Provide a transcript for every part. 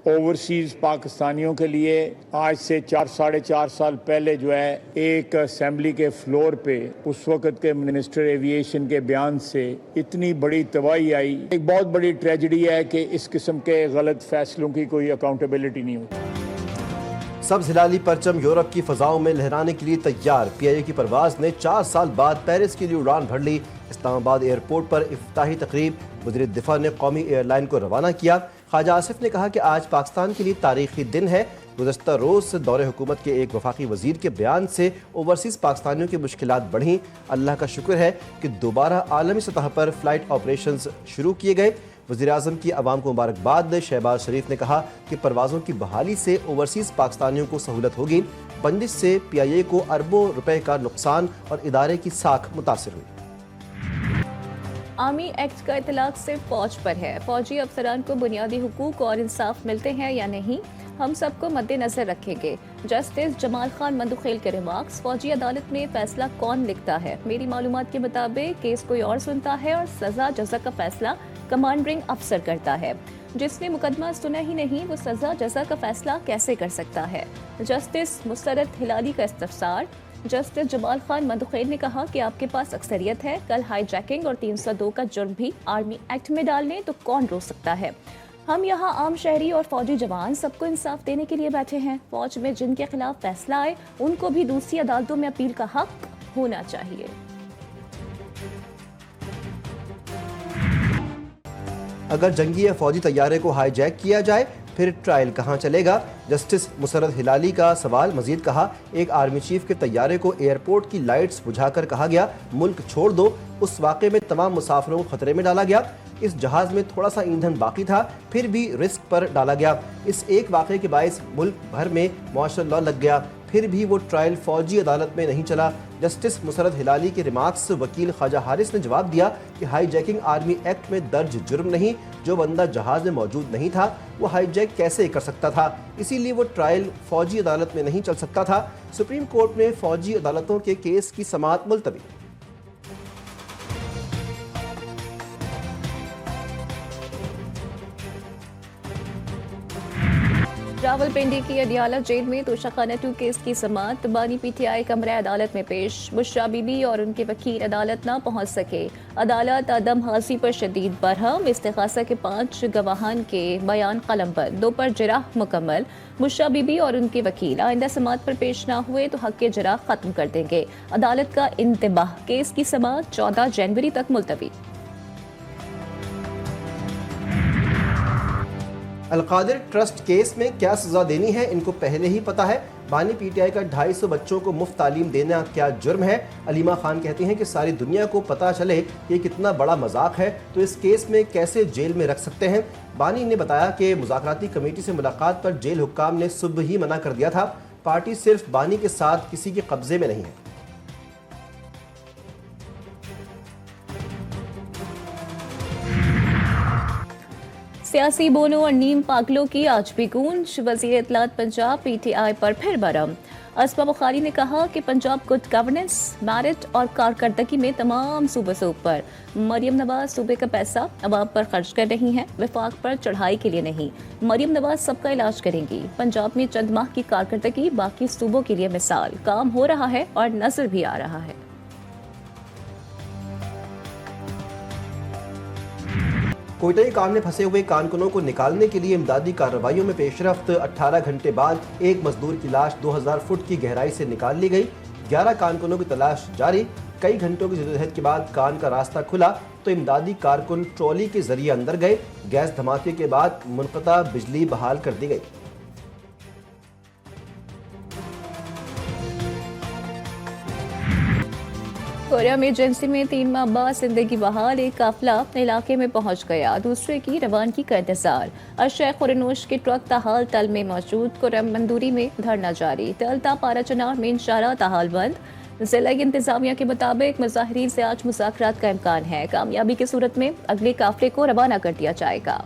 Overseas पाकिस्तानियों के लिए आज से 4-4.5 साल पहले जो है एक असेंबली के फ्लोर पे उस वक्त के मिनिस्टर एविएशन के बयान से इतनी बड़ी तबाही आई। एक बहुत बड़ी ट्रेजेडी है कि इस किस्म के गलत फैसलों की कोई अकाउंटेबिलिटी नहीं होती। सब्ज हिलाली परचम यूरोप की फजाओं में लहराने के लिए तैयार। PIA की परवाज ने 4 साल बाद पेरिस के लिए उड़ान भर ली। इस्लामाबाद एयरपोर्ट पर इफ्ताही तकरीब, वज़ीर दिफा ने कौमी एयरलाइन को रवाना किया। ख्वाजा आसिफ ने कहा कि आज पाकिस्तान के लिए तारीखी दिन है। गुज़श्ता रोज़ दौरे हुकूमत के एक वफाकी वज़ीर के बयान से ओवरसीज़ पाकिस्तानियों की मुश्किलात बढ़ीं। अल्लाह का शुक्र है कि दोबारा आलमी सतह पर फ़्लाइट ऑपरेशंस शुरू किए गए। वज़ीर आज़म की अवाम को मुबारकबाद। शहबाज शरीफ ने कहा कि परवाज़ों की बहाली से ओवरसीज़ पाकिस्तानियों को सहूलत होगी। बंदिश से PIA को अरबों रुपए का नुकसान और इदारे की साख मुतासिर हुई। आर्मी एक्ट का इतलाक सिर्फ फौज पर है। फौजी अफसरान को बुनियादी हुकूक और इंसाफ मिलते हैं या नहीं, हम सबको मद्देनजर रखेंगे। जस्टिस जमाल खान मंदुखेल के रिमार्क्स, फौजी अदालत में फैसला कौन लिखता है? मेरी मालूमात के मुताबिक केस कोई और सुनता है और सजा जजा का फैसला कमांडिंग अफसर करता है। जिसने मुकदमा सुना ही नहीं वो सजा जजा का फैसला कैसे कर सकता है? जस्टिस मुसरत हिलाली का इस्तफसार। जस्टिस जमाल खान मंदुखेल ने कहा कि आपके पास अक्सरियत है, कल हाईजैकिंग और 302 का जुर्म भी आर्मी एक्ट में डाल लें तो कौन रोक सकता है? हम यहाँ आम शहरी और फौजी जवान सबको इंसाफ देने के लिए बैठे हैं। फौज में जिनके खिलाफ फैसला आए उनको भी दूसरी अदालतों में अपील का हक होना चाहिए। अगर जंगी या फौजी तैयारे को हाईजैक किया जाए फिर ट्रायल कहाँ चलेगा? जस्टिस मुसरत हिलाली का सवाल। मजीद कहा, एक आर्मी चीफ के तैयारे को एयरपोर्ट की लाइट्स बुझाकर कहा गया मुल्क छोड़ दो। उस वाक़े में तमाम मुसाफिरों को खतरे में डाला गया। इस जहाज में थोड़ा सा ईंधन बाकी था, फिर भी रिस्क पर डाला गया। इस एक वाक़े के बायस मुल्क भर में मार्शल लॉ लग गया, फिर भी वो ट्रायल फौजी अदालत में नहीं चला। जस्टिस मुसरत हिलाली के रिमार्क्स। वकील ख्वाजा हारिस ने जवाब दिया कि हाईजैकिंग आर्मी एक्ट में दर्ज जुर्म नहीं। जो बंदा जहाज में मौजूद नहीं था वो हाईजैक कैसे कर सकता था? इसीलिए वो ट्रायल फौजी अदालत में नहीं चल सकता था। सुप्रीम कोर्ट में फौजी अदालतों के केस की समाअत मुलतवी। रावलपिंडी की अडियाला जेल में तोशाखाना 2 केस की समाअत। बानी PTI कमरा अदालत में पेश। बुशरा बीबी और उनके वकील अदालत ना पहुंच सके। अदालत आदम हासी पर शदीद बरहम। इस्तिगासा के 5 गवाहान के बयान कलमबंद। 2 पर जिराह मुकम्मल। बुशरा बीबी और उनके वकील आइंदा समाअत पर पेश ना हुए तो हक के जिराह खत्म कर देंगे। अदालत का इंतबाह। केस की समाअत 14 जनवरी तक मुलतवी। अलकादिर ट्रस्ट केस में क्या सजा देनी है इनको पहले ही पता है। बानी PTI का 250 बच्चों को मुफ्त तालीम देना क्या जुर्म है? अलीमा खान कहती हैं कि सारी दुनिया को पता चले कि कितना बड़ा मजाक है तो इस केस में कैसे जेल में रख सकते हैं। बानी ने बताया कि मुज़ाकराती कमेटी से मुलाकात पर जेल हुक्काम ने सुबह ही मना कर दिया था। पार्टी सिर्फ बानी के साथ किसी के कब्जे में नहीं है। सियासी बोनों और नीम पागलों की आज भी गूंज। वज़ीर इत्तलात पंजाब PTI पर फिर बरम। असमा बुखारी ने कहा कि पंजाब गुड गवर्नेंस, मेरिट और कारकर्दगी में तमाम सूबे से ऊपर। मरियम नवाज सूबे का पैसा अवाम पर खर्च कर रही हैं, विफाक पर चढ़ाई के लिए नहीं। मरियम नवाज सबका इलाज करेंगी। पंजाब में चंद माह की कारकर्दगी बाकी सूबों के लिए मिसाल। काम हो रहा है और नजर भी आ रहा है। कोयटाई काम में फंसे हुए कारकुनों को निकालने के लिए इमदादी कार्रवाइयों में पेशरफ्त। 18 घंटे बाद एक मजदूर की लाश 2000 फुट की गहराई से निकाल ली गई। 11 कारकुनों की तलाश जारी। कई घंटों की जद्दोजहद के बाद कान का रास्ता खुला तो इमदादी कारकुन ट्रॉली के जरिए अंदर गए। गैस धमाके के बाद मुनक़ता बिजली बहाल कर दी गई। कोरिया में एजेंसी में 3 माह बाद जिंदगी बहाल एक काफिला इलाके में पहुंच गया। दूसरे की रवानगी का इंतजार। अशय खुरनोश के ट्रक ताहाल तल में मौजूद। कुरम मंदूरी में धरना जारी। तलता पारा चनार में इंशारा ताहाल बंद। जिला इंतजामिया के मुताबिक मुजाहिरीन से आज मुज़ाकरात का इम्कान है। कामयाबी की सूरत में अगले काफिले को रवाना कर दिया जाएगा।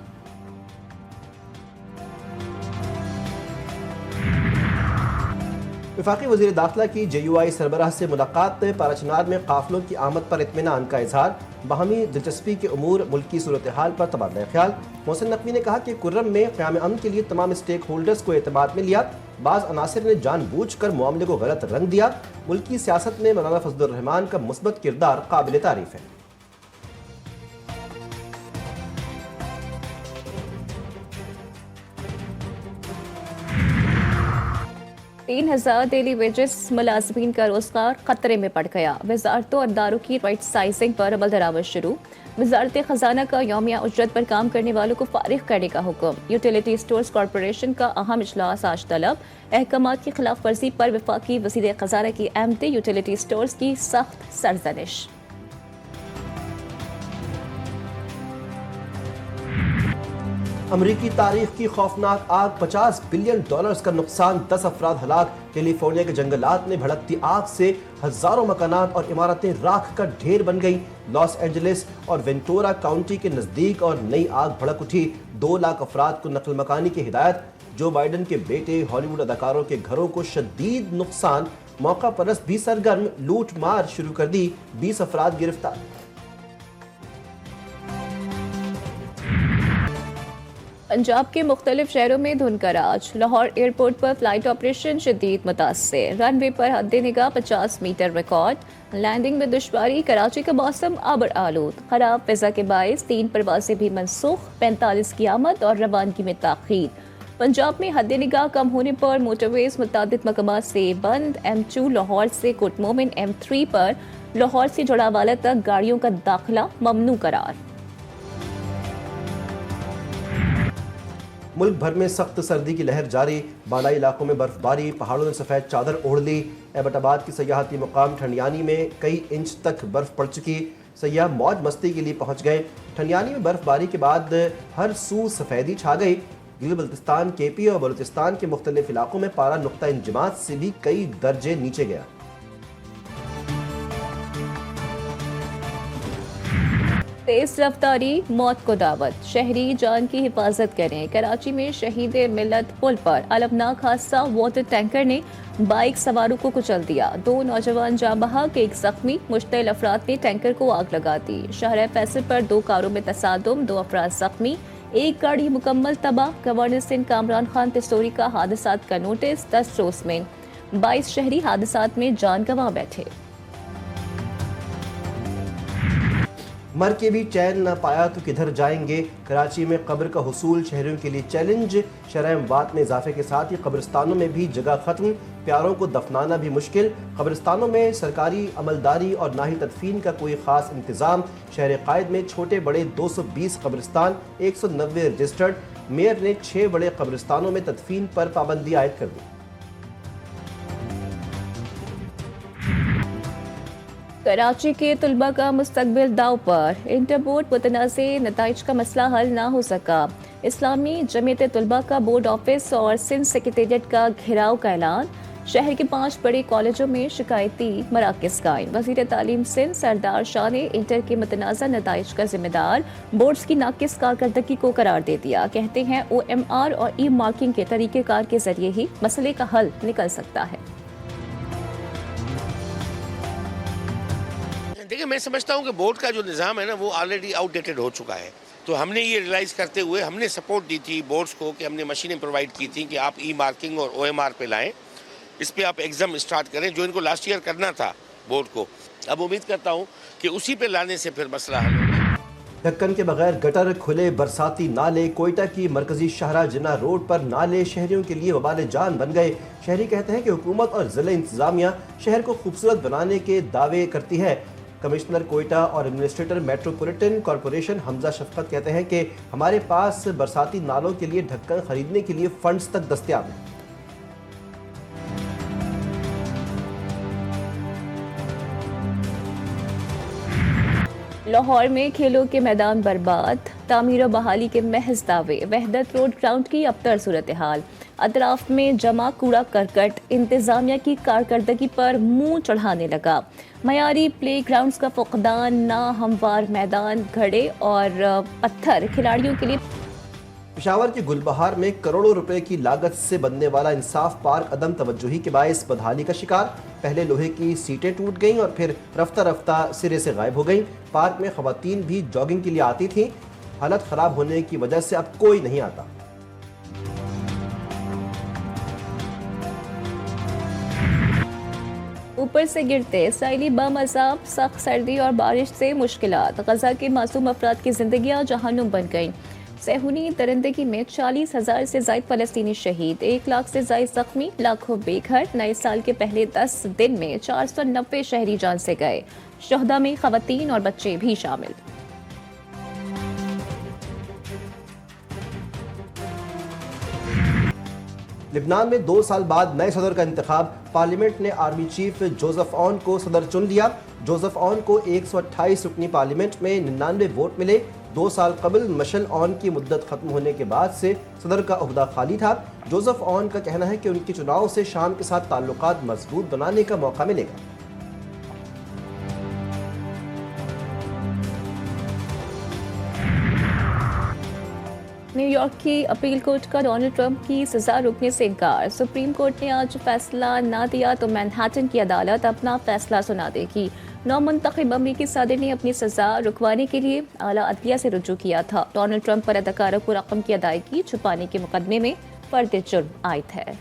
वफाकी वज़ीर दाखिला की JUI सरबराह से मुलाकात में पाराचनार में काफिलों की आमद पर इत्मीनान का इजहार, बाहमी दिलचस्पी के उमूर, मुल्की सूरत हाल पर तबादला ख्याल। मोहसिन नकवी ने कहा कि कुर्रम में क़याम अमन के लिए तमाम स्टेक होल्डर्स को एतमाद में लिया, बाज़ अनासिर ने जानबूझकर मामले को गलत रंग दिया। मुल्की सियासत में मौलाना फजलुर रहमान का मुस्बत किरदार काबिल तारीफ है। 3000 डेली वेजेस मुलाजमीन का रोजगार खतरे में पड़ गया। वजारतों और इदारों की राइट साइजिंग पर अमल दरामद शुरू। वजारत खजाना का यौमिया उजरत पर काम करने वालों को फारिग करने का हुक्म। यूटिलिटी स्टोर्स कॉरपोरेशन का अहम इजलास आज तलब। अहकामात की खिलाफ वर्जी पर वफाकी वज़ीर खजाना की अहमद, यूटिलिटी स्टोर्स की सख्त सरजनिश। अमरीकी तारीख की खौफनाक आग, $50 बिलियन का नुकसान, 10 अफराद हलाक। कैलिफोर्निया के जंगलात में भड़कती आग से हजारों मकानात और इमारतें राख का ढेर बन गई। लॉस एंजलिस और वेंटोरा काउंटी के नजदीक और नई आग भड़क उठी। 2 लाख अफराद को नकल मकानी की हिदायत। जो बाइडन के बेटे हॉलीवुड अदाकारों के घरों को शदीद नुकसान, मौका परस्त भी सरगर्म, लूट मार शुरू कर दी, 20 अफराद गिरफ्तार। पंजाब के मुख्तलिफ शहरों में धुंध का राज। लाहौर एयरपोर्ट पर फ्लाइट ऑपरेशन शदीद मुतासर। रनवे पर हद्दे निगाह 50 मीटर रिकॉर्ड। लैंडिंग में दुश्वारी। कराची का मौसम आबर आलूद। खराब फिजा के बायस 3 परवाजें भी मनसूख। 45 की आमद और रवानगी में ताखीर। पंजाब में हद्दे निगाह कम होने पर मोटरवेज मुतादिद मकामात से बंद। M2 लाहौर से कोटमोमिन, M3 पर लाहौर से जोड़ावाला तक गाड़ियों का दाखिला ममनू करार। मुल्क भर में सख्त सर्दी की लहर जारी। बालाई इलाकों में बर्फबारी, पहाड़ों ने सफ़ेद चादर ओढ़ ली। एबटाबाद की सयाहती मुकाम ठंडियानी में कई इंच तक बर्फ पड़ चुकी। सयाह मौज मस्ती के लिए पहुंच गए। ठंडियानी में बर्फबारी के बाद हर सू सफ़ेदी छा गई। गिल बल्तिस्तान, KP और बलूचिस्तान के मुख्तलिफ इलाकों में पारा नुक्ता इंजमात से भी कई दर्जे नीचे गया। तेज रफ्तारी मौत को दावत। शहरी जान की हिफाजत करें। कराची में शहीद मिल्लत पुल पर अलमनाक हादसा। वाटर टैंकर ने बाइक सवारों को कुचल दिया। 2 नौजवान जाँ बहक, 1 जख्मी। मुश्तइल अफराद ने टैंकर को आग लगा दी। शहर फैसल पर 2 कारों में तसादुम, 2 अफराद जख्मी, 1 गाड़ी मुकम्मल तबाह। गवर्नर सिंध कामरान खान तिस्तोरी का हादसात का नोटिस। 10 रोज में 22 शहरी हादसात में जान गंवा बैठे। मर के भी चैन न पाया तो किधर जाएंगे। कराची में कब्र का हुसूल शहरियों के लिए चैलेंज। शरह अमवात में इजाफे के साथ ही कब्रिस्तानों में भी जगह खत्म। प्यारों को दफनाना भी मुश्किल। कब्रिस्तानों में सरकारी अमलदारी और ना ही तदफीन का कोई खास इंतजाम। शहर कायद में छोटे बड़े 220 कब्रिस्तान, 190 रजिस्टर्ड। मेयर ने 6 बड़े कब्रिस्तानों में तदफीन पर पाबंदी आयद कर दी। कराची के तुलबा का मुस्तकबिल दाव पर। इंटर बोर्ड मुतनाज़ नताइज का मसला हल ना हो सका। इस्लामी जमीयत तुलबा का बोर्ड ऑफिस और सिंध सेक्रेटेरिएट का घेराव का ऐलान। शहर के 5 बड़े कॉलेजों में शिकायती मराकज़ कायम। वज़ीर तालीम सिंध सरदार शाह ने इंटर के मुतनाज़ा नताइज का जिम्मेदार बोर्ड्स की नाकिस कारकर्दगी को करार दे दिया। कहते हैं OMR और ई मार्किंग के तरीक़ेकार के जरिए ही मसले का हल निकल सकता है। देखिए, मैं समझता हूँ कि बोर्ड का जो निज़ाम है ना, वो ऑलरेडी आउटडेटेड हो चुका है। तो हमने ये रियलाइज़ करते हुए हमने सपोर्ट दी थी बोर्ड्स को कि हमने मशीनें प्रोवाइड की थी कि आप ई मार्किंग और OMR पे लाएं, इस पे आप एग्ज़ाम स्टार्ट करें, जो इनको लास्ट ईयर करना था बोर्ड को। अब उम्मीद करता हूँ कि उसी पे लाने से फिर मसला हल होगा। ढक्कन के बगैर गटर खुले, बरसाती नाले। कोयटा की मरकजी शाहरा जिन्ना रोड पर नाले शहरियों के लिए वबाल जान बन गए। शहरी कहते हैं कि हुकूमत और ज़िला इंतजामिया शहर को खूबसूरत बनाने के दावे करती है। कमिश्नर कोयटा और एडमिनिस्ट्रेटर मेट्रोपॉलिटन कॉरपोरेशन हमजा शफकत कहते हैं कि हमारे पास बरसाती नालों के लिए ढक्कन खरीदने के लिए फंड्स तक दस्तयाब हैं। लाहौर में खेलों के मैदान बर्बाद। तामीर और बहाली के महज दावे। वहदत रोड ग्राउंड की अबतर सूरत हाल। अतराफ में जमा कूड़ा करकट इंतजामिया की कारकर्दगी पर मुंह चढ़ाने लगा। मयारी प्ले ग्राउंड्स का फुकदान। ना हमवार मैदान, घड़े और पत्थर खिलाड़ियों के लिए पेशावर के गुलबहार में करोड़ों रुपए की लागत से बनने वाला इंसाफ पार्क अदम तवज्जुही के बायस बदहाली का शिकार। पहले लोहे की सीटें टूट गईं और फिर रफ्ता रफ्ता सिरे से गायब हो गईं। पार्क में खवातीन भी जॉगिंग के लिए आती थीं। हालत खराब होने की वजह से अब कोई नहीं आता। ऊपर से गिरते इसराइली बम अजाब, सख्त सर्दी और बारिश से मुश्किलात। गजा के मासूम अफराद की जिंदगियां जहन्नुम बन गईं। सेहूनी दरिंदगी में 40,000 से ज्यादा फलस्तीनी शहीद, 1 लाख से ज्यादा जख्मी, लाखों बेघर। नए साल के पहले 10 दिन में 490 शहरी जान से गए। शहदा में खवातीन और बच्चे भी शामिल। लिबनान में 2 साल बाद नए सदर का इंतखाब। पार्लियामेंट ने आर्मी चीफ जोसेफ ऑन को सदर चुन लिया। जोसेफ ऑन को 128 रुकनी पार्लियामेंट में 99 वोट मिले। 2 साल कबल मशल ऑन की मुद्दत खत्म होने के बाद से सदर का ओहदा खाली था। जोसेफ ऑन का कहना है कि उनके चुनाव से शाम के साथ ताल्लुकात मजबूत बनाने का मौका मिलेगा। न्यूयॉर्क की अपील कोर्ट का डोनाल्ड ट्रंप की सजा रुकने से इनकार। सुप्रीम कोर्ट ने आज फैसला ना दिया तो मैनहट्टन की अदालत अपना फैसला सुना देगी। नौमुंतखब अमरीकी सदर ने अपनी सजा रुकवाने के लिए आला अदलिया से रुजू किया था। डोनाल्ड ट्रंप पर अदाकारों को रकम की अदायगी छुपाने के मुकदमे में फर्द जुर्म आयद है।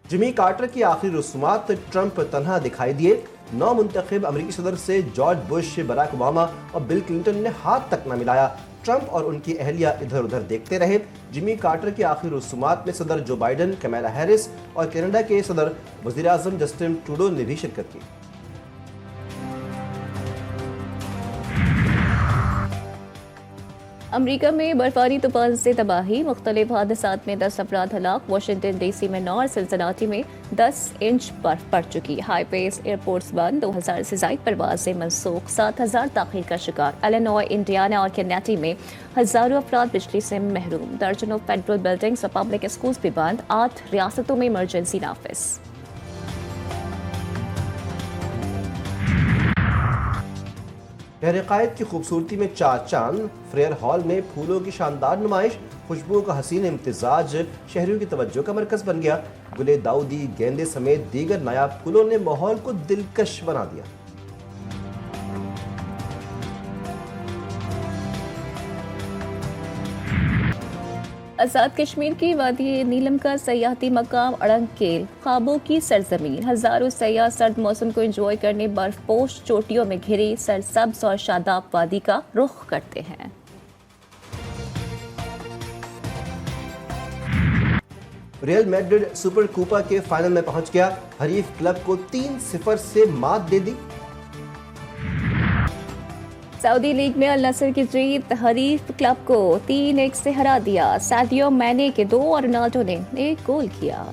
जिमी कार्टर की आखिरी रसूमात, ट्रंप तन्हा दिखाई दिए। नौ मुंतखब अमरीकी सदर से जॉर्ज बुश, बराक ओबामा और बिल क्लिंटन ने हाथ तक न मिलाया। ट्रंप और उनकी अहलिया इधर उधर देखते रहे। जिमी कार्टर की आखिरी रसूमात में सदर जो बाइडन, कमला हैरिस और कनाडा के सदर वजीर आजम जस्टिन ट्रूडो ने भी शिरकत की। अमरीका में बर्फबारी तूफान से तबाही, मुख्तलिफ हादसात में 10 अफराद हलाक। वाशिंगटन डीसी में 9 और सिलसिलाती में 10 इंच बर्फ पड़ चुकी। हाई पेस एयरपोर्ट्स बंद, 2000 से ज्यादा परवाजें मनसूख, 7000 ताखीर का शिकार। इलिनॉय, इंडियाना और केनेटी में हजारों अफराद बिजली से महरूम। दर्जनों फेडरल बिल्डिंग्स और पब्लिक स्कूल्स भी बंद। 8 रियासतों में इमरजेंसी नाफिज। शहर-ए-कायद की खूबसूरती में 4 चांद। फ्रेयर हॉल में फूलों की शानदार नुमाइश, खुशबुओं का हसीन इम्तिजाज शहरियों की तवज्जो का मरकज बन गया। गुले दाऊदी, गेंदे समेत दीगर नायाब फूलों ने माहौल को दिलकश बना दिया। आजाद कश्मीर की वादी नीलम का सयाहती मकाम अड़ंगकेल, ख्वाबों की सरजमीन। हजारों सयाह सर्द मौसम को एंजॉय करने बर्फपोश चोटियों में घिरी सरसब्ज और शादाब वादी का रुख करते हैं। रियल मैड्रिड सुपर कूपा के फाइनल में पहुंच गया। हरीफ क्लब को 3-0 से मात दे दी। सऊदी लीग में अल नसर की जीत, हरीफ क्लब को 3-1 से हरा दिया। सादियो मैने के 2 और रोनाल्डो ने 1 गोल किया।